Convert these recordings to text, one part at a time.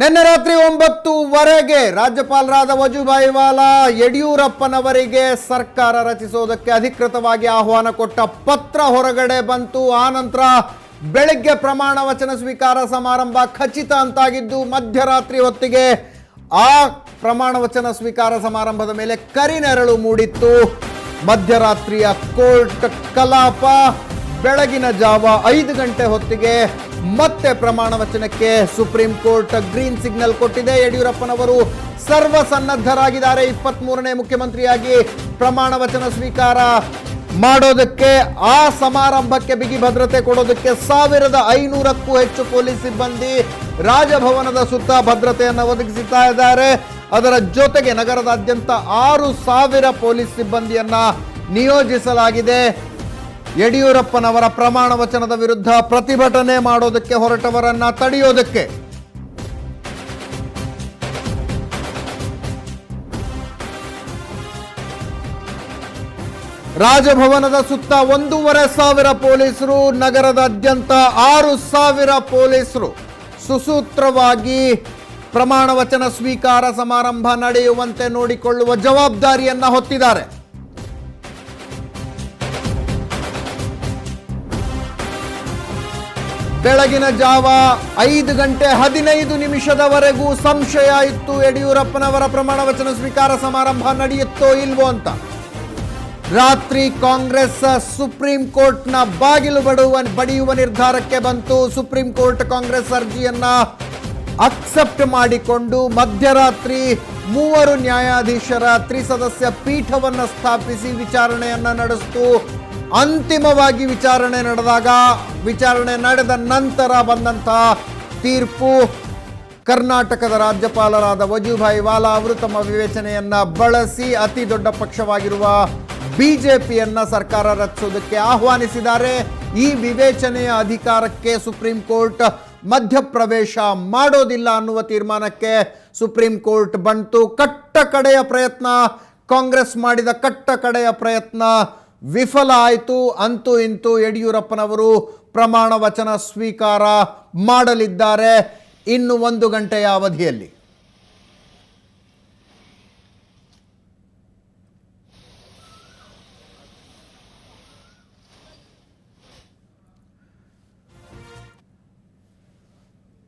ನಿನ್ನೆ ರಾತ್ರಿ 9:00ವರೆಗೆ ರಾಜ್ಯಪಾಲರಾದ ವಜುಭಾಯಿ ವಾಲಾ ಯಡಿಯೂರಪ್ಪನವರಿಗೆ ಸರ್ಕಾರ ರಚಿಸುವುದಕ್ಕೆ ಅಧಿಕೃತವಾಗಿ ಆಹ್ವಾನ ಕೊಟ್ಟ ಪತ್ರ ಹೊರಗಡೆ ಬಂತು. ಆನಂತರ ಬೆಳಗ್ಗೆ ಪ್ರಮಾಣ ವಚನ ಸ್ವೀಕಾರ ಸಮಾರಂಭ ಖಚಿತ ಅಂತಾಗಿದ್ದು ಮಧ್ಯರಾತ್ರಿ ಹೊತ್ತಿಗೆ ಆ ಪ್ರಮಾಣ ವಚನ ಸ್ವೀಕಾರ ಸಮಾರಂಭದ ಮೇಲೆ ಕರಿನೆರಳು ಮೂಡಿತ್ತು. ಮಧ್ಯರಾತ್ರಿಯ ಕೋರ್ಟ್ ಕಲಾಪ ಬೆಳಗಿನ ಜಾವ 5 ಗಂಟೆ ಹೊತ್ತಿಗೆ ಮತ್ತೆ ಪ್ರಮಾಣ ವಚನಕ್ಕೆ ಸುಪ್ರೀಂ ಕೋರ್ಟ್ ಗ್ರೀನ್ ಸಿಗ್ನಲ್ ಕೊಟ್ಟಿದೆ. ಯಡಿಯೂರಪ್ಪನವರು ಸರ್ವಸನ್ನದ್ಧರಾಗಿದ್ದಾರೆ 23ನೇ ಮುಖ್ಯಮಂತ್ರಿಯಾಗಿ ಪ್ರಮಾಣ ವಚನ ಸ್ವೀಕಾರ ಮಾಡೋದಕ್ಕೆ. ಆ ಸಮಾರಂಭಕ್ಕೆ ಬಿಗಿ ಭದ್ರತೆ ಕೊಡೋದಕ್ಕೆ 1500ಕ್ಕೂ ಹೆಚ್ಚು ಪೊಲೀಸ್ ಸಿಬ್ಬಂದಿ ರಾಜಭವನದ ಸುತ್ತ ಭದ್ರತೆಯನ್ನು ಒದಗಿಸುತ್ತಾ ಇದ್ದಾರೆ. ಅದರ ಜೊತೆಗೆ ನಗರದಾದ್ಯಂತ 6000 ಪೊಲೀಸ್ ಸಿಬ್ಬಂದಿಯನ್ನ ನಿಯೋಜಿಸಲಾಗಿದೆ. ಯಡಿಯೂರಪ್ಪನವರ ಪ್ರಮಾಣ ವಚನದ ವಿರುದ್ಧ ಪ್ರತಿಭಟನೆ ಮಾಡೋದಕ್ಕೆ ಹೊರಟವರನ್ನ ತಡೆಯೋದಕ್ಕೆ. ರಾಜಭವನದ ಸುತ್ತ 1500 ಪೊಲೀಸರು, ನಗರದಾದ್ಯಂತ 6000 ಪೊಲೀಸರು ಸುಸೂತ್ರವಾಗಿ ಪ್ರಮಾಣ ವಚನ ಸ್ವೀಕಾರ ಸಮಾರಂಭ ನಡೆಯುವಂತೆ ನೋಡಿಕೊಳ್ಳುವ ಜವಾಬ್ದಾರಿಯನ್ನ ಹೊತ್ತಿದ್ದಾರೆ. ಬೆಳಗಿನ ಜಾವ 5 ಗಂಟೆ 15 ನಿಮಿಷದವರೆಗೂ ಸಂಶಯ ಇತ್ತು ಯಡಿಯೂರಪ್ಪನವರ ಪ್ರಮಾಣ ವಚನ ಸ್ವೀಕಾರ ಸಮಾರಂಭ ನಡೆಯುತ್ತೋ ಇಲ್ವೋ ಅಂತ. ರಾತ್ರಿ ಕಾಂಗ್ರೆಸ್ ಸುಪ್ರೀಂ ಕೋರ್ಟ್ನ ಬಾಗಿಲು ಬಡಿಯುವ ನಿರ್ಧಾರಕ್ಕೆ ಬಂತು. ಸುಪ್ರೀಂ ಕೋರ್ಟ್ ಕಾಂಗ್ರೆಸ್ ಅರ್ಜಿಯನ್ನ ಅಕ್ಸೆಪ್ಟ್ ಮಾಡಿಕೊಂಡು ಮಧ್ಯರಾತ್ರಿ 3 ನ್ಯಾಯಾಧೀಶರ ತ್ರಿಸದಸ್ಯ ಪೀಠವನ್ನು ಸ್ಥಾಪಿಸಿ ವಿಚಾರಣೆಯನ್ನ ನಡೆಸಿತು. ಅಂತಿಮವಾಗಿ ವಿಚಾರಣೆ ನಡೆದ ನಂತರ ಬಂದಂತಹ ತೀರ್ಪು, ಕರ್ನಾಟಕದ ರಾಜ್ಯಪಾಲರಾದ ವಜುಭಾಯಿ ವಾಲಾ ಅವರು ತಮ್ಮ ವಿವೇಚನೆಯನ್ನ ಬಳಸಿ ಅತಿ ದೊಡ್ಡ ಪಕ್ಷವಾಗಿರುವ ಬಿಜೆಪಿಯನ್ನ ಸರ್ಕಾರ ರಚಿಸೋದಕ್ಕೆ ಆಹ್ವಾನಿಸಿದ್ದಾರೆ. ಈ ವಿವೇಚನೆಯ ಅಧಿಕಾರಕ್ಕೆ ಸುಪ್ರೀಂ ಕೋರ್ಟ್ ಮಧ್ಯಪ್ರವೇಶ ಮಾಡೋದಿಲ್ಲ ಅನ್ನುವ ತೀರ್ಮಾನಕ್ಕೆ ಸುಪ್ರೀಂ ಕೋರ್ಟ್ ಬಂತು. ಕಾಂಗ್ರೆಸ್ ಮಾಡಿದ ಕಟ್ಟ ಕಡೆಯ ಪ್ರಯತ್ನ ವಿಫಲ ಆಯಿತು. ಅಂತೂ ಇಂತೂ ಯಡಿಯೂರಪ್ಪನವರು ಪ್ರಮಾಣ ವಚನ ಸ್ವೀಕಾರ ಮಾಡಲಿದ್ದಾರೆ ಇನ್ನು 1 ಗಂಟೆಯ ಅವಧಿಯಲ್ಲಿ.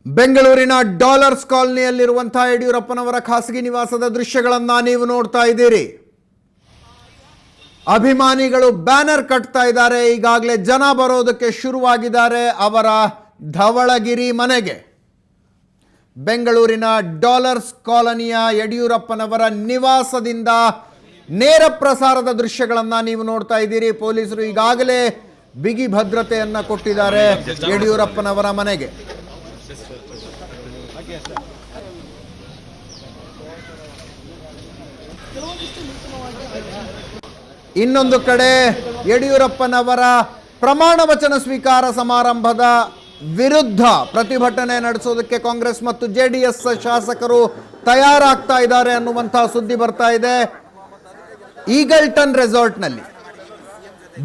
ಬೆಂಗಳೂರಿನ ಡಾಲರ್ಸ್ ಕಾಲನಿಯಲ್ಲಿರುವಂತಹ ಯಡಿಯೂರಪ್ಪನವರ ಖಾಸಗಿ ನಿವಾಸದ ದೃಶ್ಯಗಳನ್ನ ನೀವು ನೋಡ್ತಾ ಇದ್ದೀರಿ. ಅಭಿಮಾನಿಗಳು ಬ್ಯಾನರ್ ಕಟ್ತಾ ಇದ್ದಾರೆ. ಈಗಾಗಲೇ ಜನ ಬರೋದಕ್ಕೆ ಶುರುವಾಗಿದ್ದಾರೆ ಅವರ ಧವಳಗಿರಿ ಮನೆಗೆ. ಬೆಂಗಳೂರಿನ ಡಾಲರ್ಸ್ ಕಾಲನಿಯ ಯಡಿಯೂರಪ್ಪನವರ ನಿವಾಸದಿಂದ ನೇರ ಪ್ರಸಾರದ ದೃಶ್ಯಗಳನ್ನು ನೀವು ನೋಡ್ತಾ ಇದ್ದೀರಿ. ಪೊಲೀಸರು ಈಗಾಗಲೇ ಬಿಗಿ ಭದ್ರತೆಯನ್ನ ಕೊಟ್ಟಿದ್ದಾರೆ ಯಡಿಯೂರಪ್ಪನವರ ಮನೆಗೆ. ಇನ್ನೊಂದು ಕಡೆ ಯಡಿಯೂರಪ್ಪನವರ ಪ್ರಮಾಣ ವಚನ ಸ್ವೀಕಾರ ಸಮಾರಂಭದ ವಿರುದ್ಧ ಪ್ರತಿಭಟನೆ ನಡೆಸೋದಕ್ಕೆ ಕಾಂಗ್ರೆಸ್ ಮತ್ತು ಜೆಡಿಎಸ್ ಶಾಸಕರು ತಯಾರಾಗ್ತಾ ಇದ್ದಾರೆ ಅನ್ನುವಂತಹ ಸುದ್ದಿ ಬರ್ತಾ ಇದೆ. ಈಗಲ್ಟನ್ ರೆಸಾರ್ಟ್ನಲ್ಲಿ,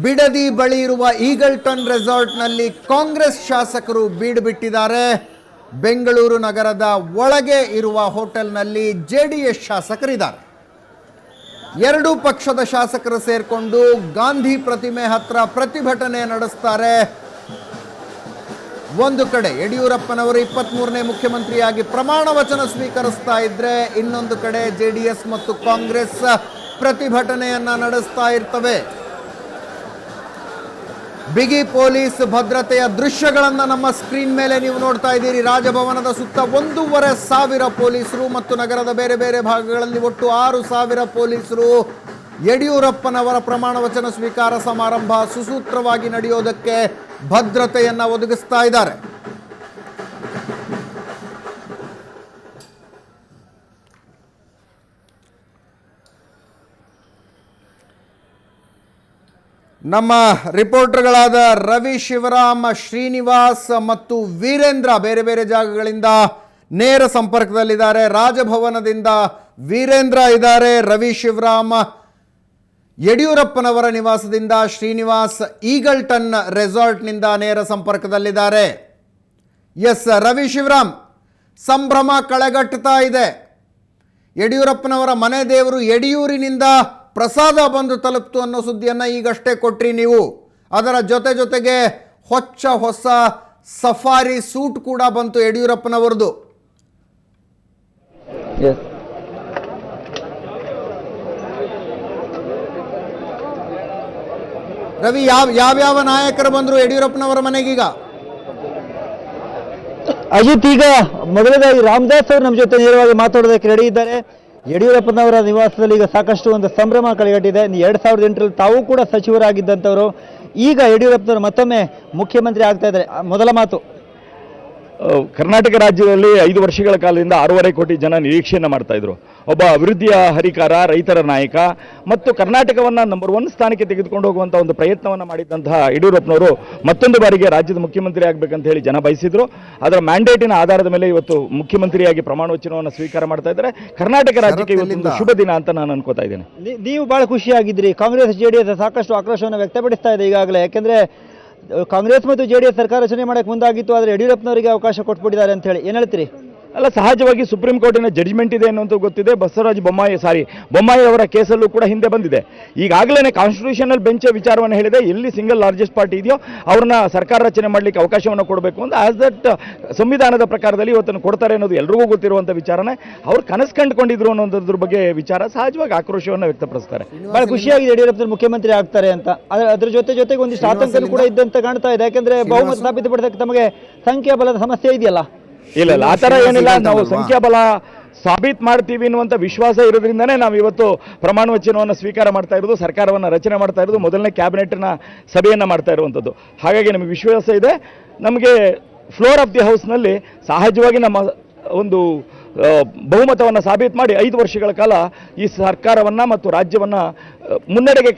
ಬಿಡದಿ ಬಳಿ ಇರುವ ಈಗಲ್ಟನ್ ರೆಸಾರ್ಟ್ನಲ್ಲಿ ಕಾಂಗ್ರೆಸ್ ಶಾಸಕರು ಬೀಡು ಬಿಟ್ಟಿದ್ದಾರೆ. ಬೆಂಗಳೂರು ನಗರದ ಒಳಗೆ ಇರುವ ಹೋಟೆಲ್ನಲ್ಲಿ ಜೆಡಿಎಸ್ ಶಾಸಕರಿದ್ದಾರೆ. 2 ಪಕ್ಷದ ಶಾಸಕರು ಸೇರ್ಕೊಂಡು ಗಾಂಧಿ ಪ್ರತಿಮೆ ಹತ್ರ ಪ್ರತಿಭಟನೆ ನಡೆಸ್ತಾರೆ. ಒಂದು ಕಡೆ ಯಡಿಯೂರಪ್ಪನವರು 23ನೇ ಮುಖ್ಯಮಂತ್ರಿಯಾಗಿ ಪ್ರಮಾಣ ವಚನ ಸ್ವೀಕರಿಸ್ತಾ ಇದ್ರೆ, ಇನ್ನೊಂದು ಕಡೆ ಜೆಡಿಎಸ್ ಮತ್ತು ಕಾಂಗ್ರೆಸ್ ಪ್ರತಿಭಟನೆಯನ್ನ ನಡೆಸ್ತಾ ಇರ್ತವೆ. ಬಿಗಿ ಪೊಲೀಸ್ ಭದ್ರತೆಯ ದೃಶ್ಯಗಳನ್ನು ನಮ್ಮ ಸ್ಕ್ರೀನ್ ಮೇಲೆ ನೀವು ನೋಡ್ತಾ ಇದ್ದೀರಿ. ರಾಜಭವನದ ಸುತ್ತ 1500 ಪೊಲೀಸರು ಮತ್ತು ನಗರದ ಬೇರೆ ಬೇರೆ ಭಾಗಗಳಲ್ಲಿ ಒಟ್ಟು 6000 ಪೊಲೀಸರು ಯಡಿಯೂರಪ್ಪನವರ ಪ್ರಮಾಣ ವಚನ ಸ್ವೀಕಾರ ಸಮಾರಂಭ ಸುಸೂತ್ರವಾಗಿ ನಡೆಯೋದಕ್ಕೆ ಭದ್ರತೆಯನ್ನ ಒದಗಿಸ್ತಾ ಇದ್ದಾರೆ. ನಮ್ಮ ರಿಪೋರ್ಟರ್ಗಳಾದ ರವಿ ಶಿವರಾಮ್, ಶ್ರೀನಿವಾಸ್ ಮತ್ತು ವೀರೇಂದ್ರ ಬೇರೆ ಬೇರೆ ಜಾಗಗಳಿಂದ ನೇರ ಸಂಪರ್ಕದಲ್ಲಿದ್ದಾರೆ. ರಾಜಭವನದಿಂದ ವೀರೇಂದ್ರ ಇದ್ದಾರೆ, ರವಿ ಶಿವರಾಮ್ ಯಡಿಯೂರಪ್ಪನವರ ನಿವಾಸದಿಂದ, ಶ್ರೀನಿವಾಸ್ ಈಗಲ್ಟನ್ ರೆಸಾರ್ಟ್ನಿಂದ ನೇರ ಸಂಪರ್ಕದಲ್ಲಿದ್ದಾರೆ. ಎಸ್ ರವಿ ಶಿವರಾಮ್, ಸಂಭ್ರಮ ಕಳೆಗಟ್ಟುತ್ತಾ ಇದೆ. ಯಡಿಯೂರಪ್ಪನವರ ಮನೆ ದೇವರು ಯಡಿಯೂರಿನಿಂದ ಪ್ರಸಾದ ಬಂದು ತಲುಪ್ತು ಅನ್ನೋ ಸುದ್ದಿಯನ್ನು ಈಗಷ್ಟೇ ಕೊಟ್ರಿ ನೀವು. ಅದರ ಜೊತೆಗೆ ಹೊಸ ಸಫಾರಿ ಸೂಟ್ ಕೂಡ ಬಂತು ಯಡಿಯೂರಪ್ಪನವರದು. ರವಿ, ಯಾವ್ಯಾವ ನಾಯಕರು ಬಂದರು ಯಡಿಯೂರಪ್ಪನವರ ಮನೆಗೀಗ? ಅಜಿತ್, ಈಗ ಮೊದಲನೇದಾಗಿ ರಾಮದಾಸ್ ಅವರು ನಮ್ಮ ಜೊತೆ ನೇರವಾಗಿ ಮಾತಾಡೋದಕ್ಕೆ ರೆಡಿ ಇದ್ದಾರೆ. ಯಡಿಯೂರಪ್ಪನವರ ನಿವಾಸದಲ್ಲಿ ಈಗ ಸಾಕಷ್ಟು ಒಂದು ಸಂಭ್ರಮ ಕಳೆಗಟ್ಟಿದೆ. 2008ರಲ್ಲಿ ತಾವು ಕೂಡ ಸಚಿವರಾಗಿದ್ದಂಥವರು. ಈಗ ಯಡಿಯೂರಪ್ಪನವರು ಮತ್ತೊಮ್ಮೆ ಮುಖ್ಯಮಂತ್ರಿ ಆಗ್ತಾ ಇದ್ದಾರೆ. ಮೊದಲ ಮಾತು, ಕರ್ನಾಟಕ ರಾಜ್ಯದಲ್ಲಿ 5 ವರ್ಷಗಳ ಕಾಲದಿಂದ 6.5 ಕೋಟಿ ಜನ ನಿರೀಕ್ಷೆಯನ್ನು ಮಾಡ್ತಾ ಇದ್ರು. ಒಬ್ಬ ಅಭಿವೃದ್ಧಿಯ ಹರಿಕಾರ, ರೈತರ ನಾಯಕ ಮತ್ತು ಕರ್ನಾಟಕವನ್ನು ನಂಬರ್ 1 ಸ್ಥಾನಕ್ಕೆ ತೆಗೆದುಕೊಂಡು ಹೋಗುವಂಥ ಒಂದು ಪ್ರಯತ್ನವನ್ನು ಮಾಡಿದಂತಹ ಯಡಿಯೂರಪ್ಪನವರು ಮತ್ತೊಂದು ಬಾರಿಗೆ ರಾಜ್ಯದ ಮುಖ್ಯಮಂತ್ರಿ ಆಗಬೇಕಂತ ಹೇಳಿ ಜನ ಬಯಸಿದ್ರು. ಅದರ ಮ್ಯಾಂಡೇಟಿನ ಆಧಾರದ ಮೇಲೆ ಇವತ್ತು ಮುಖ್ಯಮಂತ್ರಿಯಾಗಿ ಪ್ರಮಾಣ ವಚನವನ್ನು ಸ್ವೀಕಾರ ಮಾಡ್ತಾ ಇದ್ದಾರೆ. ಕರ್ನಾಟಕ ರಾಜ್ಯಕ್ಕೆ ಇವತ್ತೊಂದು ಶುಭ ದಿನ ಅಂತ ನಾನು ಅನ್ಕೋತಾ ಇದ್ದೇನೆ. ನೀವು ಬಹಳ ಖುಷಿಯಾಗಿದ್ರಿ. ಕಾಂಗ್ರೆಸ್ JDS ಸಾಕಷ್ಟು ಆಕ್ರೋಶವನ್ನು ವ್ಯಕ್ತಪಡಿಸ್ತಾ ಇದೆ ಈಗಾಗಲೇ. ಯಾಕೆಂದ್ರೆ ಕಾಂಗ್ರೆಸ್ ಮತ್ತು JDS ಸರ್ಕಾರ ರಚನೆ ಮಾಡಕ್ಕೆ ಮುಂದಾಗಿತ್ತು, ಆದರೆ ಯಡಿಯೂರಪ್ಪನವರಿಗೆ ಅವಕಾಶ ಕೊಟ್ಬಿಟ್ಟಿದ್ದಾರೆ ಅಂತ ಹೇಳಿ ಏನ್ ಹೇಳ್ತೀರಿ? ಅಲ್ಲ, ಸಹಜವಾಗಿ ಸುಪ್ರೀಂ ಕೋರ್ಟಿನ ಜಡ್ಜ್ಮೆಂಟ್ ಇದೆ ಅನ್ನೋದು ಗೊತ್ತಿದೆ. ಬಸವರಾಜ ಬೊಮ್ಮಾಯಿ ಅವರ ಕೇಸಲ್ಲೂ ಕೂಡ ಹಿಂದೆ ಬಂದಿದೆ. ಈಗಾಗಲೇ ಕಾನ್ಸ್ಟಿಟ್ಯೂಷನಲ್ ಬೆಂಚ್ ವಿಚಾರವನ್ನು ಹೇಳಿದೆ, ಎಲ್ಲಿ ಸಿಂಗಲ್ ಲಾರ್ಜೆಸ್ಟ್ ಪಾರ್ಟಿ ಇದೆಯೋ ಅವ್ರನ್ನ ಸರ್ಕಾರ ರಚನೆ ಮಾಡಲಿಕ್ಕೆ ಅವಕಾಶವನ್ನು ಕೊಡಬೇಕು ಅಂತ. ಆಸ್ ದಟ್ ಸಂವಿಧಾನದ ಪ್ರಕಾರದಲ್ಲಿ ಇವತ್ತನ್ನು ಕೊಡ್ತಾರೆ ಅನ್ನೋದು ಎಲ್ರಿಗೂ ಗೊತ್ತಿರುವಂಥ ವಿಚಾರನೇ. ಅವ್ರು ಕನಸು ಕಂಡುಕೊಂಡಿದ್ರು ಅನ್ನೋದ್ರ ಬಗ್ಗೆ ವಿಚಾರ ಸಹಜವಾಗಿ ಆಕ್ರೋಶವನ್ನು ವ್ಯಕ್ತಪಡಿಸ್ತಾರೆ. ಬಹಳ ಖುಷಿಯಾಗಿದೆ ಯಡಿಯೂರಪ್ಪನವರು ಮುಖ್ಯಮಂತ್ರಿ ಆಗ್ತಾರೆ ಅಂತ. ಅದ್ರ ಜೊತೆಗೆ ಒಂದಿಷ್ಟು ಆತಂಕ ಕೂಡ ಇದ್ದಂತ ಕಾಣ್ತಾ ಇದೆ. ಯಾಕಂದ್ರೆ ಬಹುಮತ ಸಾಬೀತುಪಡಿಸಕ್ಕೆ ತಮಗೆ ಸಂಖ್ಯಾಬಲದ ಸಮಸ್ಯೆ ಇದೆಯಲ್ಲ? ಇಲ್ಲ, ಆ ಥರ ಏನಿಲ್ಲ. ನಾವು ಸಂಖ್ಯಾಬಲ ಸಾಬೀತು ಮಾಡ್ತೀವಿ ಅನ್ನುವಂಥ ವಿಶ್ವಾಸ ಇರೋದ್ರಿಂದನೇ ನಾವು ಇವತ್ತು ಪ್ರಮಾಣ ವಚನವನ್ನು ಸ್ವೀಕಾರ ಮಾಡ್ತಾ ಇರೋದು, ಸರ್ಕಾರವನ್ನು ರಚನೆ ಮಾಡ್ತಾ ಇರೋದು, ಮೊದಲನೇ ಕ್ಯಾಬಿನೆಟ್ನ ಸಭೆಯನ್ನು ಮಾಡ್ತಾ ಇರುವಂಥದ್ದು. ಹಾಗಾಗಿ ನಮಗೆ ವಿಶ್ವಾಸ ಇದೆ. ನಮಗೆ ಫ್ಲೋರ್ ಆಫ್ ದಿ ಹೌಸ್ನಲ್ಲಿ ಸಹಜವಾಗಿ ನಮ್ಮ ಒಂದು ಬಹುಮತವನ್ನು ಸಾಬೀತು ಮಾಡಿ 5 ವರ್ಷಗಳ ಕಾಲ ಈ ಸರ್ಕಾರವನ್ನು ಮತ್ತು ರಾಜ್ಯವನ್ನು ಮುನ್ನಡೆಗೆ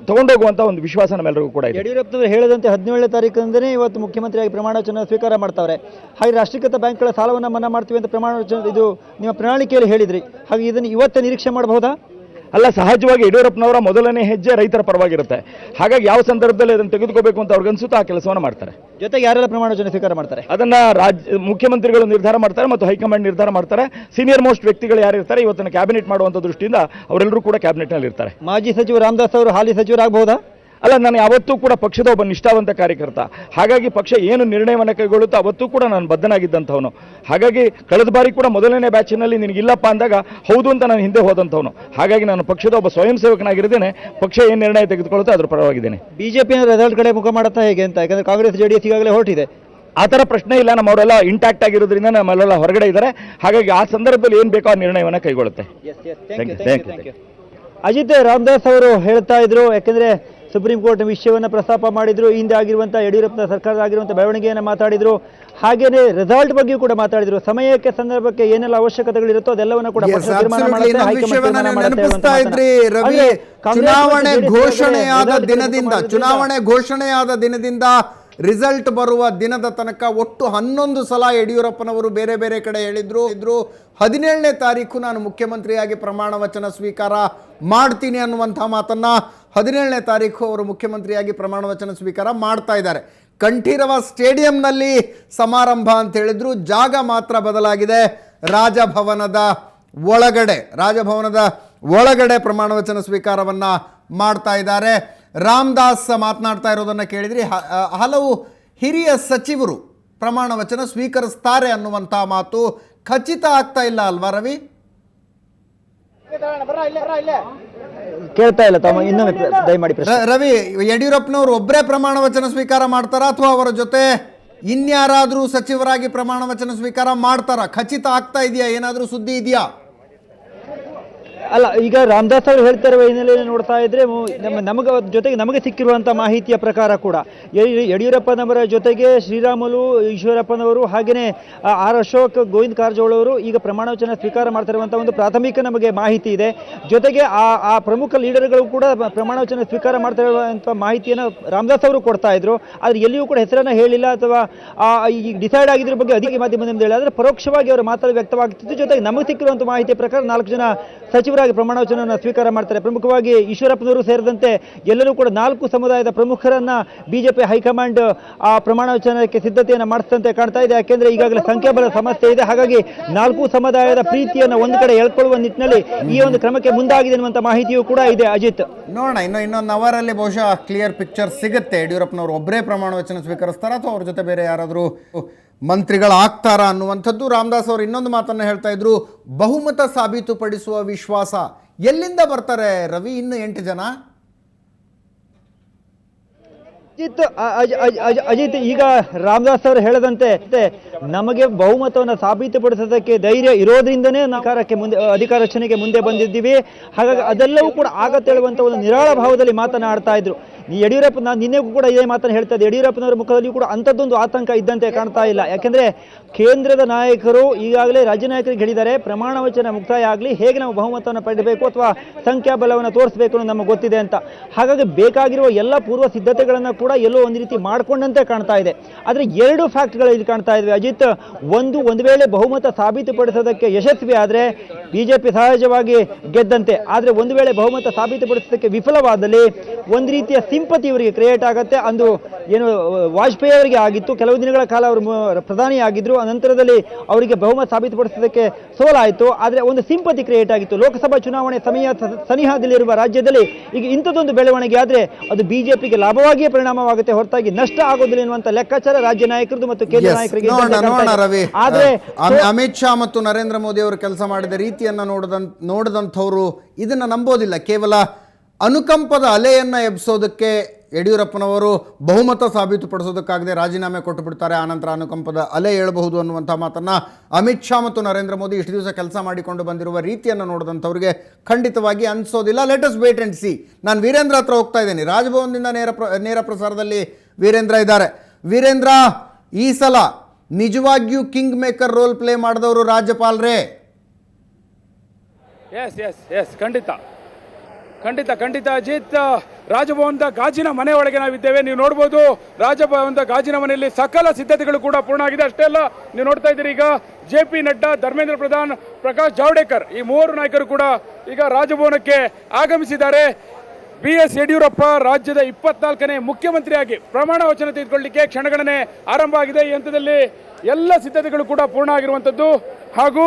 ತಗೊಂಡೋಗುವಂಥ ಒಂದು ವಿಶ್ವಾಸ ನಮ್ಮೆಲ್ಲರಿಗೂ ಕೂಡ ಇದೆ. ಯಡಿಯೂರಪ್ಪನವರು ಹೇಳಿದಂತೆ 17ನೇ ತಾರೀಕಿನಿಂದಲೇ ಇವತ್ತು ಮುಖ್ಯಮಂತ್ರಿಯಾಗಿ ಪ್ರಮಾಣ ವಚನ ಸ್ವೀಕಾರ ಮಾಡ್ತಾವ್ರೆ. ಹಾಗೆ ರಾಷ್ಟ್ರೀಕೃತ ಬ್ಯಾಂಕ್ಗಳ ಸಾಲವನ್ನು ಮನ್ನಾ ಮಾಡ್ತೀವಿ ಅಂತ ಪ್ರಮಾಣ ವಚನ ಇದು ನಿಮ್ಮ ಪ್ರಣಾಳಿಕೆಯಲ್ಲಿ ಹೇಳಿದ್ರಿ. ಹಾಗೆ ಇದನ್ನು ಇವತ್ತೇ ನಿರೀಕ್ಷೆ ಮಾಡಬಹುದಾ? ಅಲ್ಲ, ಸಹಜವಾಗಿ ಯಡಿಯೂರಪ್ಪನವರ ಮೊದಲನೇ ಹೆಜ್ಜೆ ರೈತರ ಪರವಾಗಿರುತ್ತೆ. ಹಾಗಾಗಿ ಯಾವ ಸಂದರ್ಭದಲ್ಲಿ ಅದನ್ನು ತೆಗೆದುಕೋಬೇಕು ಅಂತ ಅವ್ರಿಗೆ ಅನ್ಸುತ್ತೋ ಆ ಕೆಲಸವನ್ನು ಮಾಡ್ತಾರೆ. ಜೊತೆಗೆ ಯಾರೆಲ್ಲ ಪ್ರಮಾಣ ವಚನ ಸ್ವೀಕಾರ ಮಾಡ್ತಾರೆ ಅದನ್ನ ಮುಖ್ಯಮಂತ್ರಿಗಳು ನಿರ್ಧಾರ ಮಾಡ್ತಾರೆ ಮತ್ತು ಹೈಕಮಾಂಡ್ ನಿರ್ಧಾರ ಮಾಡ್ತಾರೆ. ಸೀನಿಯರ್ ಮೋಸ್ಟ್ ವ್ಯಕ್ತಿಗಳು ಯಾರಿರ್ತಾರೆ ಇವತ್ತನ್ನು ಕ್ಯಾಬಿನೆಟ್ ಮಾಡುವಂಥ ದೃಷ್ಟಿಯಿಂದ ಅವರೆಲ್ಲರೂ ಕೂಡ ಕ್ಯಾಬಿನೆಟ್ನಲ್ಲಿ ಇರ್ತಾರೆ. ಮಾಜಿ ಸಚಿವ ರಾಮದಾಸ್ ಅವರು ಹಾಲಿ ಸಚಿವರಾಗಬಹುದಾ? ಅಲ್ಲ, ನಾನು ಯಾವತ್ತೂ ಕೂಡ ಪಕ್ಷದ ಒಬ್ಬ ನಿಷ್ಠಾವಂತ ಕಾರ್ಯಕರ್ತ. ಹಾಗಾಗಿ ಪಕ್ಷ ಏನು ನಿರ್ಣಯವನ್ನು ಕೈಗೊಳ್ಳುತ್ತೋ ಅವತ್ತೂ ಕೂಡ ನಾನು ಬದ್ಧನಾಗಿದ್ದಂಥವನು. ಹಾಗಾಗಿ ಕಳೆದ ಬಾರಿ ಕೂಡ ಮೊದಲನೇ ಬ್ಯಾಚಿನಲ್ಲಿ ನಿನಗಿಲ್ಲಪ್ಪ ಅಂದಾಗ ಹೌದು ಅಂತ ನಾನು ಹಿಂದೆ ಹೋದಂಥವನು. ಹಾಗಾಗಿ ನಾನು ಪಕ್ಷದ ಒಬ್ಬ ಸ್ವಯಂ ಸೇವಕನಾಗಿದ್ದೇನೆ. ಪಕ್ಷ ಏನು ನಿರ್ಣಯ ತೆಗೆದುಕೊಳ್ಳುತ್ತೋ ಅದ್ರ ಪರವಾಗಿದ್ದೇನೆ. ಬಿಜೆಪಿಯ ರಿಸಲ್ಟ್ ಕಡೆ ಮುಖ ಮಾಡುತ್ತಾ ಹೇಗೆ ಅಂತ? ಯಾಕಂದ್ರೆ ಕಾಂಗ್ರೆಸ್ JDS ಈಗಾಗಲೇ ಹೊರಟಿದೆ. ಆ ಥರ ಪ್ರಶ್ನೆ ಇಲ್ಲ. ನಮ್ಮವರೆಲ್ಲ ಇಂಟ್ಯಾಕ್ಟ್ ಆಗಿರೋದ್ರಿಂದ ನಮ್ಮೆಲ್ಲ ಹೊರಗಡೆ ಇದ್ದಾರೆ. ಹಾಗಾಗಿ ಆ ಸಂದರ್ಭದಲ್ಲಿ ಏನು ಬೇಕೋ ಆ ನಿರ್ಣಯವನ್ನು ಕೈಗೊಳ್ಳುತ್ತೆ. ಅಜಿತ್, ರಾಮದಾಸ್ ಅವರು ಹೇಳ್ತಾ ಇದ್ರು, ಯಾಕೆಂದ್ರೆ ಸುಪ್ರೀಂ ಕೋರ್ಟ್ ವಿಷಯವನ್ನು ಪ್ರಸ್ತಾಪ ಮಾಡಿದ್ರು, ಹಿಂದೆ ಆಗಿರುವಂಥ ಯಡಿಯೂರಪ್ಪನ ಸರ್ಕಾರದ ಆಗಿರುವಂಥ ಬೆಳವಣಿಗೆಯನ್ನು ಮಾತಾಡಿದ್ರು. ಹಾಗೇನೆ ರಿಸಲ್ಟ್ ಬಗ್ಗೆ ಕೂಡ ಮಾತಾಡಿದ್ರು. ಸಮಯಕ್ಕೆ ಸಂದರ್ಭಕ್ಕೆ ಏನೆಲ್ಲ ಅವಶ್ಯಕತೆಗಳಿರುತ್ತೋ ಅದೆಲ್ಲವನ್ನ ಕೂಡ ಚುನಾವಣೆ ಘೋಷಣೆಯಾದ ದಿನದಿಂದ ರಿಸಲ್ಟ್ ಬರುವ ದಿನದ ತನಕ ಒಟ್ಟು 11 ಸಲ ಯಡಿಯೂರಪ್ಪನವರು ಬೇರೆ ಬೇರೆ ಕಡೆ ಹೇಳಿದ್ರು. 17ನೇ ತಾರೀಕು ನಾನು ಮುಖ್ಯಮಂತ್ರಿಯಾಗಿ ಪ್ರಮಾಣ ವಚನ ಸ್ವೀಕಾರ ಮಾಡ್ತೀನಿ ಅನ್ನುವಂಥ ಮಾತನ್ನ 17ನೇ ತಾರೀಕು ಅವರು ಮುಖ್ಯಮಂತ್ರಿಯಾಗಿ ಪ್ರಮಾಣ ವಚನ ಸ್ವೀಕಾರ ಮಾಡ್ತಾ ಇದ್ದಾರೆ. ಕಂಠೀರವ ಸ್ಟೇಡಿಯಂನಲ್ಲಿ ಸಮಾರಂಭ ಅಂತ ಹೇಳಿದ್ರು. ಜಾಗ ಮಾತ್ರ ಬದಲಾಗಿದೆ. ರಾಜಭವನದ ಒಳಗಡೆ ಪ್ರಮಾಣ ವಚನ ಸ್ವೀಕಾರವನ್ನ ಮಾಡ್ತಾ ಇದ್ದಾರೆ. ರಾಮದಾಸ್ ಮಾತನಾಡ್ತಾ ಇರೋದನ್ನು ಕೇಳಿದ್ರಿ. ಹಲವು ಹಿರಿಯ ಸಚಿವರು ಪ್ರಮಾಣ ವಚನ ಸ್ವೀಕರಿಸ್ತಾರೆ ಅನ್ನುವಂಥ ಮಾತು ಖಚಿತ ಆಗ್ತಾ ಇಲ್ಲ ಅಲ್ವಾ ರವಿ? ಕೇಳ್ತಾ ಇಲ್ಲ ತಮ್ಮ, ಇನ್ನೊಮ್ಮೆ ದಯಮಾಡಿ ರವಿ, ಯಡಿಯೂರಪ್ಪನವರು ಒಬ್ಬರೇ ಪ್ರಮಾಣ ವಚನ ಸ್ವೀಕಾರ ಮಾಡ್ತಾರಾ ಅಥವಾ ಅವರ ಜೊತೆ ಇನ್ಯಾರಾದ್ರೂ ಸಚಿವರಾಗಿ ಪ್ರಮಾಣ ವಚನ ಸ್ವೀಕಾರ ಮಾಡ್ತಾರಾ? ಖಚಿತ ಆಗ್ತಾ ಇದೆಯಾ? ಏನಾದ್ರೂ ಸುದ್ದಿ ಇದೆಯಾ? ಅಲ್ಲ, ಈಗ ರಾಮದಾಸ್ ಅವರು ಹೇಳ್ತಾ ಇರುವ ಹಿನ್ನೆಲೆಯಲ್ಲಿ ನೋಡ್ತಾ ಇದ್ರೆ ನಮಗೆ ಸಿಕ್ಕಿರುವಂಥ ಮಾಹಿತಿಯ ಪ್ರಕಾರ ಕೂಡ ಯಡಿಯೂರಪ್ಪನವರ ಜೊತೆಗೆ ಶ್ರೀರಾಮುಲು ಈಶ್ವರಪ್ಪನವರು ಹಾಗೆಯೇ ಆರ್ ಅಶೋಕ್, ಗೋವಿಂದ ಕಾರಜೋಳ ಅವರು ಈಗ ಪ್ರಮಾಣ ವಚನ ಸ್ವೀಕಾರ ಮಾಡ್ತಿರುವಂಥ ಒಂದು ಪ್ರಾಥಮಿಕ ನಮಗೆ ಮಾಹಿತಿ ಇದೆ. ಜೊತೆಗೆ ಆ ಪ್ರಮುಖ ಲೀಡರ್ಗಳು ಕೂಡ ಪ್ರಮಾಣ ವಚನ ಸ್ವೀಕಾರ ಮಾಡ್ತಾ ಇರುವಂಥ ಮಾಹಿತಿಯನ್ನು ರಾಮದಾಸ್ ಅವರು ಕೊಡ್ತಾ ಇದ್ರು. ಆದರೆ ಎಲ್ಲಿಯೂ ಕೂಡ ಹೆಸರನ್ನು ಹೇಳಿಲ್ಲ ಅಥವಾ ಈ ಡಿಸೈಡ್ ಆಗಿದ್ರ ಬಗ್ಗೆ ಅಧಿಕ ಮಾಧ್ಯಮದಿಂದ ಹೇಳಿ. ಆದರೆ ಪರೋಕ್ಷವಾಗಿ ಅವರ ಮಾತಲ್ಲಿ ವ್ಯಕ್ತವಾಗ್ತಿತ್ತು. ಜೊತೆಗೆ ನಮಗೆ ಸಿಕ್ಕಿರುವಂಥ ಮಾಹಿತಿಯ ಪ್ರಕಾರ 4 ಜನ ಸಚಿವರು ಸಚಿವರಾಗಿ ಪ್ರಮಾಣ ವಚನವನ್ನು ಸ್ವೀಕಾರ ಮಾಡ್ತಾರೆ. ಪ್ರಮುಖವಾಗಿ ಈಶ್ವರಪ್ಪನವರು ಸೇರಿದಂತೆ ಎಲ್ಲರೂ ಕೂಡ 4 ಸಮುದಾಯದ ಪ್ರಮುಖರನ್ನ ಬಿಜೆಪಿ ಹೈಕಮಾಂಡ್ ಆ ಪ್ರಮಾಣ ವಚನಕ್ಕೆ ಸಿದ್ಧತೆಯನ್ನು ಮಾಡಿಸ್ತಂತೆ ಕಾಣ್ತಾ ಇದೆ. ಯಾಕೆಂದ್ರೆ ಈಗಾಗಲೇ ಸಂಖ್ಯಾಬಲ ಸಮಸ್ಯೆ ಇದೆ. ಹಾಗಾಗಿ 4 ಸಮುದಾಯದ ಪ್ರೀತಿಯನ್ನು ಒಂದು ಕಡೆ ಎಳ್ಕೊಳ್ಳುವ ನಿಟ್ಟಿನಲ್ಲಿ ಈ ಒಂದು ಕ್ರಮಕ್ಕೆ ಮುಂದಾಗಿದೆ ಅನ್ನುವಂಥ ಮಾಹಿತಿಯೂ ಕೂಡ ಇದೆ. ಅಜಿತ್, ನೋಡೋಣ ಇನ್ನೊಂದು ಅವರಲ್ಲಿ ಬಹುಶಃ ಕ್ಲಿಯರ್ ಪಿಕ್ಚರ್ ಸಿಗುತ್ತೆ. ಯಡಿಯೂರಪ್ಪನವರು ಒಬ್ಬರೇ ಪ್ರಮಾಣ ವಚನ ಸ್ವೀಕರಿಸ್ತಾರ ಅಥವಾ ಅವ್ರ ಜೊತೆ ಬೇರೆ ಯಾರಾದರೂ ಮಂತ್ರಿಗಳಾಗ್ತಾರ ಅನ್ನುವಂಥದ್ದು. ರಾಮದಾಸ್ ಅವರು ಇನ್ನೊಂದು ಮಾತನ್ನು ಹೇಳ್ತಾ ಇದ್ರು, ಬಹುಮತ ಸಾಬೀತುಪಡಿಸುವ ವಿಶ್ವಾಸ. ಎಲ್ಲಿಂದ ಬರ್ತಾರೆ ರವಿ ಇನ್ನು 8 ಜನ? ಅಜಿತ್, ಈಗ ರಾಮದಾಸ್ ಅವರು ಹೇಳದಂತೆ ನಮಗೆ ಬಹುಮತವನ್ನು ಸಾಬೀತುಪಡಿಸೋದಕ್ಕೆ ಧೈರ್ಯ ಇರೋದ್ರಿಂದನೇ ಅಧಿಕಾರ ರಚನೆಗೆ ಮುಂದೆ ಬಂದಿದ್ದೀವಿ. ಹಾಗಾಗಿ ಅದೆಲ್ಲವೂ ಕೂಡ ಆಗತ್ತೆ ಹೇಳುವಂತ ಒಂದು ನಿರಾಳ ಭಾವದಲ್ಲಿ ಮಾತನಾಡ್ತಾ ಇದ್ರು. ಯಡಿಯೂರಪ್ಪ, ನಾನು ನಿನ್ನೆಗೂ ಕೂಡ ಇದೇ ಮಾತನ್ನು ಹೇಳ್ತಾ ಇದ್ದೆ, ಯಡಿಯೂರಪ್ಪನವರ ಮುಖದಲ್ಲಿ ಕೂಡ ಅಂಥದ್ದೊಂದು ಆತಂಕ ಇದ್ದಂತೆ ಕಾಣ್ತಾ ಇಲ್ಲ. ಯಾಕೆಂದ್ರೆ ಕೇಂದ್ರದ ನಾಯಕರು ಈಗಾಗಲೇ ರಾಜ್ಯ ನಾಯಕರಿಗೆ ಹೇಳಿದ್ದಾರೆ, ಪ್ರಮಾಣ ವಚನ ಮುಕ್ತಾಯ ಆಗಲಿ, ಹೇಗೆ ನಾವು ಬಹುಮತವನ್ನು ಪಡೆಯಬೇಕು ಅಥವಾ ಸಂಖ್ಯಾಬಲವನ್ನು ತೋರಿಸಬೇಕು ಅನ್ನೋದು ನಮಗೆ ಗೊತ್ತಿದೆ ಅಂತ. ಹಾಗಾಗಿ ಬೇಕಾಗಿರುವ ಎಲ್ಲ ಪೂರ್ವ ಸಿದ್ಧತೆಗಳನ್ನು ಕೂಡ ಎಲ್ಲೋ ಒಂದು ರೀತಿ ಮಾಡಿಕೊಂಡಂತೆ ಕಾಣ್ತಾ ಇದೆ. ಆದರೆ 2 ಫ್ಯಾಕ್ಟ್ಗಳು ಇಲ್ಲಿ ಕಾಣ್ತಾ ಇದ್ವಿ ಅಜಿತ್. ಒಂದು ವೇಳೆ ಬಹುಮತ ಸಾಬೀತುಪಡಿಸೋದಕ್ಕೆ ಯಶಸ್ವಿ ಆದರೆ ಬಿಜೆಪಿ ಸಹಜವಾಗಿ ಗೆದ್ದಂತೆ. ಆದರೆ ಒಂದು ವೇಳೆ ಬಹುಮತ ಸಾಬೀತುಪಡಿಸೋದಕ್ಕೆ ವಿಫಲವಾದಲ್ಲಿ ಒಂದು ರೀತಿಯ ಸಿಂಪತಿ ಇವರಿಗೆ ಕ್ರಿಯೇಟ್ ಆಗುತ್ತೆ. ಅಂದು ಏನು ವಾಜಪೇಯಿ ಅವರಿಗೆ ಆಗಿತ್ತು, ಕೆಲವು ದಿನಗಳ ಕಾಲ ಅವರು ಪ್ರಧಾನಿ ಆಗಿದ್ರು, ನಂತರದಲ್ಲಿ ಅವರಿಗೆ ಬಹುಮತ ಸಾಬೀತುಪಡಿಸೋದಕ್ಕೆ ಸೋಲಾಯಿತು. ಆದರೆ ಒಂದು ಸಿಂಪತಿ ಕ್ರಿಯೇಟ್ ಆಗಿತ್ತು. ಲೋಕಸಭಾ ಚುನಾವಣೆ ಸನಿಹದಲ್ಲಿರುವ ರಾಜ್ಯದಲ್ಲಿ ಈಗ ಇಂಥದ್ದೊಂದು ಬೆಳವಣಿಗೆ ಆದರೆ ಅದು ಬಿಜೆಪಿಗೆ ಲಾಭವಾಗಿಯೇ ಪರಿಣಾಮವಾಗುತ್ತೆ, ಹೊರತಾಗಿ ನಷ್ಟ ಆಗೋದಿಲ್ಲ ಎನ್ನುವಂತ ಲೆಕ್ಕಾಚಾರ ರಾಜ್ಯ ನಾಯಕರದು ಮತ್ತು ಕೇಂದ್ರ ನಾಯಕರಿಗೆ. ಆದರೆ ಅಮಿತ್ ಶಾ ಮತ್ತು ನರೇಂದ್ರ ಮೋದಿ ಅವರು ಕೆಲಸ ಮಾಡಿದ ರೀತಿಯನ್ನ ನೋಡಿದಂಥವ್ರು ಇದನ್ನ ನಂಬೋದಿಲ್ಲ. ಕೇವಲ ಅನುಕಂಪದ ಅಲೆಯನ್ನ ಎಬ್ಸೋದಕ್ಕೆ ಯಡಿಯೂರಪ್ಪನವರು ಬಹುಮತ ಸಾಬೀತುಪಡಿಸೋದಕ್ಕಾಗದೆ ರಾಜೀನಾಮೆ ಕೊಟ್ಟು ಬಿಡ್ತಾರೆ, ಆನಂತರ ಅನುಕಂಪದ ಅಲೆ ಏಳಬಹುದು ಅನ್ನುವಂಥ ಮಾತನ್ನ ಅಮಿತ್ ಶಾ ಮತ್ತು ನರೇಂದ್ರ ಮೋದಿ ಇಷ್ಟು ದಿವಸ ಕೆಲಸ ಮಾಡಿಕೊಂಡು ಬಂದಿರುವ ರೀತಿಯನ್ನು ನೋಡಿದಂಥವ್ರಿಗೆ ಖಂಡಿತವಾಗಿ ಅನಿಸೋದಿಲ್ಲ. Let us wait and see. ನಾನು ವೀರೇಂದ್ರ ಹತ್ರ ಹೋಗ್ತಾ ಇದ್ದೀನಿ. ರಾಜಭವನದಿಂದ ನೇರ ಪ್ರಸಾರದಲ್ಲಿ ವೀರೇಂದ್ರ ಇದ್ದಾರೆ. ವೀರೇಂದ್ರ, ಈ ಸಲ ನಿಜವಾಗಿಯೂ ಕಿಂಗ್ ಮೇಕರ್ ರೋಲ್ ಪ್ಲೇ ಮಾಡಿದವರು ರಾಜ್ಯಪಾಲರೇ? ಎಸ್ ಖಂಡಿತ ಅಜಿತ್. ರಾಜಭವನದ ಗಾಜಿನ ಮನೆ ಒಳಗೆ ನಾವಿದ್ದೇವೆ. ನೀವು ನೋಡ್ಬೋದು, ರಾಜಭವನದ ಗಾಜಿನ ಮನೆಯಲ್ಲಿ ಸಕಲ ಸಿದ್ಧತೆಗಳು ಕೂಡ ಪೂರ್ಣ ಆಗಿದೆ. ಅಷ್ಟೇ ಅಲ್ಲ, ನೀವು ನೋಡ್ತಾ ಇದ್ದೀರಿ ಈಗ JP ನಡ್ಡಾ, ಧರ್ಮೇಂದ್ರ ಪ್ರಧಾನ್, ಪ್ರಕಾಶ್ ಜಾವಡೇಕರ್, ಈ 3 ನಾಯಕರು ಕೂಡ ಈಗ ರಾಜಭವನಕ್ಕೆ ಆಗಮಿಸಿದ್ದಾರೆ. BS ಯಡಿಯೂರಪ್ಪ ರಾಜ್ಯದ 24ನೇ ಮುಖ್ಯಮಂತ್ರಿಯಾಗಿ ಪ್ರಮಾಣ ವಚನ ತೆಗೆದುಕೊಳ್ಳಲಿಕ್ಕೆ ಕ್ಷಣಗಣನೆ ಆರಂಭ ಆಗಿದೆ. ಈ ಹಂತದಲ್ಲಿ ಎಲ್ಲ ಸಿದ್ಧತೆಗಳು ಕೂಡ ಪೂರ್ಣ ಆಗಿರುವಂಥದ್ದು. ಹಾಗೂ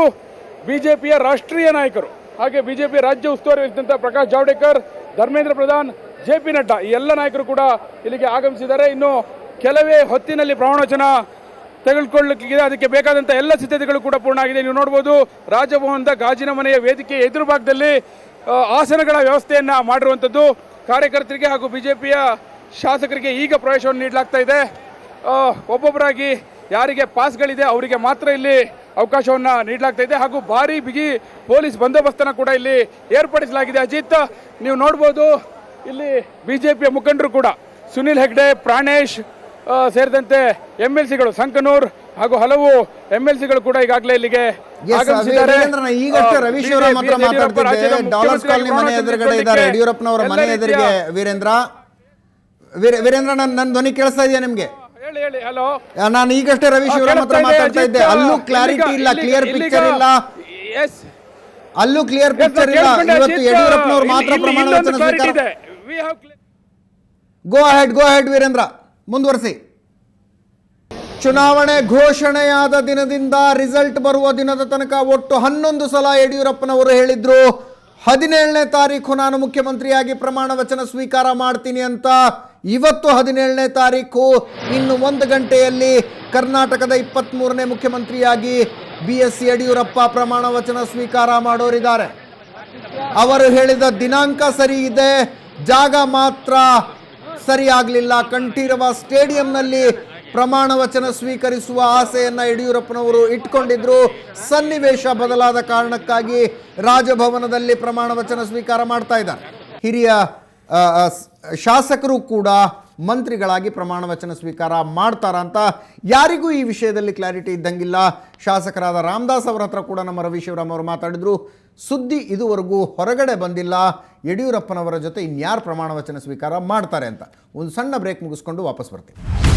ಬಿಜೆಪಿಯ ರಾಷ್ಟ್ರೀಯ ನಾಯಕರು, ಹಾಗೆ ಬಿಜೆಪಿ ರಾಜ್ಯ ಉಸ್ತುವಾರಿ ಇದ್ದಂಥ ಪ್ರಕಾಶ್ ಜಾವಡೇಕರ್, ಧರ್ಮೇಂದ್ರ ಪ್ರಧಾನ್, JP ನಡ್ಡಾ, ಈ ಎಲ್ಲ ನಾಯಕರು ಕೂಡ ಇಲ್ಲಿಗೆ ಆಗಮಿಸಿದ್ದಾರೆ. ಇನ್ನು ಕೆಲವೇ ಹೊತ್ತಿನಲ್ಲಿ ಪ್ರಮಾಣ ವಚನ ತೆಗೆದುಕೊಳ್ಳಲಿಕ್ಕಿದೆ. ಅದಕ್ಕೆ ಬೇಕಾದಂಥ ಎಲ್ಲ ಸಿದ್ಧತೆಗಳು ಕೂಡ ಪೂರ್ಣ ಆಗಿದೆ. ನೀವು ನೋಡ್ಬೋದು, ರಾಜಭವನದ ಗಾಜಿನ ಮನೆಯ ವೇದಿಕೆ ಎದುರು ಭಾಗದಲ್ಲಿ ಆಸನಗಳ ವ್ಯವಸ್ಥೆಯನ್ನ ಮಾಡಿರುವಂಥದ್ದು. ಕಾರ್ಯಕರ್ತರಿಗೆ ಹಾಗೂ ಬಿಜೆಪಿಯ ಶಾಸಕರಿಗೆ ಈಗ ಪ್ರವೇಶವನ್ನು ನೀಡಲಾಗ್ತಾ ಇದೆ. ಒಬ್ಬೊಬ್ಬರಾಗಿ ಯಾರಿಗೆ ಪಾಸ್ಗಳಿದೆ ಅವರಿಗೆ ಮಾತ್ರ ಇಲ್ಲಿ ಅವಕಾಶವನ್ನು ನೀಡಲಾಗ್ತಾ ಇದೆ. ಹಾಗೂ ಭಾರಿ ಬಿಗಿ ಪೊಲೀಸ್ ಬಂದೋಬಸ್ತನ್ನು ಕೂಡ ಇಲ್ಲಿ ಏರ್ಪಡಿಸಲಾಗಿದೆ. ಅಜಿತ್, ನೀವು ನೋಡ್ಬೋದು, ಇಲ್ಲಿ ಬಿಜೆಪಿಯ ಮುಖಂಡರು ಕೂಡ ಸುನಿಲ್ ಹೆಗ್ಡೆ, ಪ್ರಾಣೇಶ್ ಸೇರಿದಂತೆ MLCಗಳು, ಸಂಕನೂರ್ ಹಾಗೂ ಹಲವು MLCಗಳು ಕೂಡ ಈಗಾಗಲೇ ಇಲ್ಲಿಗೆ ಆಗಮಿಸಿದ್ದಾರೆ. ಈಗಷ್ಟೇ ರವೀಶ್ ಅವರ ಮಾತ್ರ ಮಾತಾಡ್ತಿದ್ದೆ, ಡಾಲರ್ಸ್ ಕಾಲನಿ ಮನೆ ಎದುರುಗಡೆ ಇದ್ದಾರೆ ಯಡಿಯೂರಪ್ಪನವರ ಮನೆ ಎದುರಿಗೆ. ವೀರೇಂದ್ರ, ನನ್ನ ಧ್ವನಿ ಕೇಳಿಸ್ತಾ ಇದೆಯಾ ನಿಮ್ಗೆ? ಹೇಳಿ. ಹಲೋ, ನಾನು ಈಗಷ್ಟೇ ರವೀಶ್ ಅವರ ಮಾತ್ರ ಮಾತಾಡ್ತಾ ಇದ್ದೆ. ಅಲ್ಲೂ ಕ್ಲಾರಿಟಿ ಇಲ್ಲ, ಕ್ಲಿಯರ್ ಪಿಕ್ಚರ್ ಇಲ್ಲ. ಅಲ್ಲೂ ಕ್ಲಿಯರ್ ಪಿಕ್ಚರ್ ಇಲ್ಲ. ಇವತ್ತು ಯಡಿಯೂರಪ್ಪನವರು ಮಾತ್ರ ಪ್ರಮಾಣ ವಚನ ಸ್ವೀಕಾರ. ಗೋ ಅಹೆಡ್ ವೀರೇಂದ್ರ, ಮುಂದುವರಿಸಿ. ಚುನಾವಣೆ ಘೋಷಣೆಯಾದ ದಿನದಿಂದ ರಿಸಲ್ಟ್ ಬರುವ ದಿನದ ತನಕ ಒಟ್ಟು 11 ಸಲ ಯಡಿಯೂರಪ್ಪನವರು ಹೇಳಿದ್ರು 17ನೇ ತಾರೀಕು ನಾನು ಮುಖ್ಯಮಂತ್ರಿಯಾಗಿ ಪ್ರಮಾಣ ವಚನ ಸ್ವೀಕಾರ ಮಾಡ್ತೀನಿ ಅಂತ. ಇವತ್ತು 17ನೇ ತಾರೀಕು, ಇನ್ನು 1 ಗಂಟೆಯಲ್ಲಿ ಕರ್ನಾಟಕದ 23ನೇ ಮುಖ್ಯಮಂತ್ರಿಯಾಗಿ BS ಯಡಿಯೂರಪ್ಪ ಪ್ರಮಾಣ ವಚನ ಸ್ವೀಕಾರ ಮಾಡೋರಿದ್ದಾರೆ. ಅವರು ಹೇಳಿದ ದಿನಾಂಕ ಸರಿ ಇದೆ, ಜಾಗ ಮಾತ್ರ ಸರಿಯಾಗಲಿಲ್ಲ. ಕಂಠೀರವ ಸ್ಟೇಡಿಯಂನಲ್ಲಿ ಪ್ರಮಾಣ ವಚನ ಸ್ವೀಕರಿಸುವ ಆಸೆಯನ್ನು ಯಡಿಯೂರಪ್ಪನವರು ಇಟ್ಕೊಂಡಿದ್ರು. ಸನ್ನಿವೇಶ ಬದಲಾದ ಕಾರಣಕ್ಕಾಗಿ ರಾಜಭವನದಲ್ಲಿ ಪ್ರಮಾಣ ವಚನ ಸ್ವೀಕಾರ ಮಾಡ್ತಾ ಇದ್ದಾರೆ. ಹಿರಿಯ ಶಾಸಕರು ಕೂಡ ಮಂತ್ರಿಗಳಾಗಿ ಪ್ರಮಾಣ ವಚನ ಸ್ವೀಕಾರ ಮಾಡ್ತಾರ ಅಂತ ಯಾರಿಗೂ ಈ ವಿಷಯದಲ್ಲಿ ಕ್ಲಾರಿಟಿ ಇದ್ದಂಗಿಲ್ಲ. ಶಾಸಕರಾದ ರಾಮದಾಸ್ ಅವರ ಹತ್ರ ಕೂಡ ನಮ್ಮ ರವಿ ಶಿವರಾಮ್ ಅವರು ಮಾತಾಡಿದ್ರು. ಸುದ್ದಿ ಇದುವರೆಗೂ ಹೊರಗಡೆ ಬಂದಿಲ್ಲ ಯಡಿಯೂರಪ್ಪನವರ ಜೊತೆ ಇನ್ಯಾರು ಪ್ರಮಾಣ ವಚನ ಸ್ವೀಕಾರ ಮಾಡ್ತಾರೆ ಅಂತ. ಒಂದು ಸಣ್ಣ ಬ್ರೇಕ್ ಮುಗಿಸ್ಕೊಂಡು ವಾಪಸ್ ಬರ್ತೀವಿ.